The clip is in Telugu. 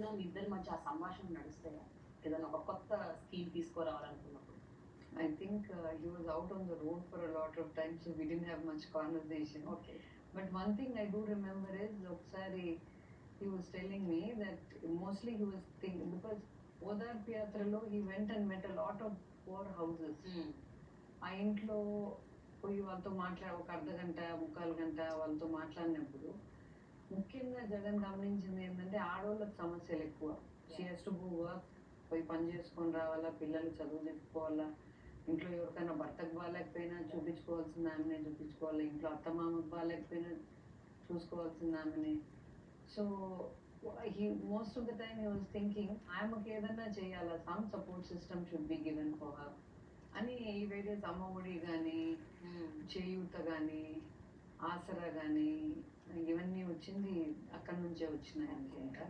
ఏదైనా మీ ఇద్దరి మధ్య ఆ సంభాషణలు నడుస్తాయా? ఏదైనా ఒక కొత్త scheme తీసుకురావాలనుకున్నప్పుడు? I think he was out on the road for a lot of time, so we didn't have much conversation. Okay. But one thing I do remember is ఒకసారి he was telling me that mostly he was thinking because ఓదార్పు యాత్రలో he went and met a lot of poor houses. ఆ ఇంట్లో పోయి వాళ్ళతో ఒక అర్ధగంట ముక్కాలు గంట వాళ్ళతో మాట్లాడినప్పుడు ముఖ్యంగా జగన్ గమనించింది ఏంటంటే ఆడవాళ్ళకి సమస్యలు ఎక్కువ. She has to go work, పోయి పని చేసుకొని రావాలా, పిల్లలు చదువు చెప్పుకోవాలా, ఇంట్లో ఎవరికైనా భర్తకు బాగాలేకపోయినా చూపించుకోవాల్సిన ఆమెనే చూపించుకోవాలి, ఇంట్లో అత్తమామకు బాగాలేకపోయినా చూసుకోవాల్సిన ఆమెనే. So he most of the time he was thinking ఆమెకు ఏదన్నా చేయాలా, some support system should be given for her అని. ఈ వేరియస్ అమ్మఒడి కానీ చేయూత కానీ ఆసరా కానీ ఇవన్నీ వచ్చింది అక్కడి నుంచే వచ్చినాయి అనుకుంటా.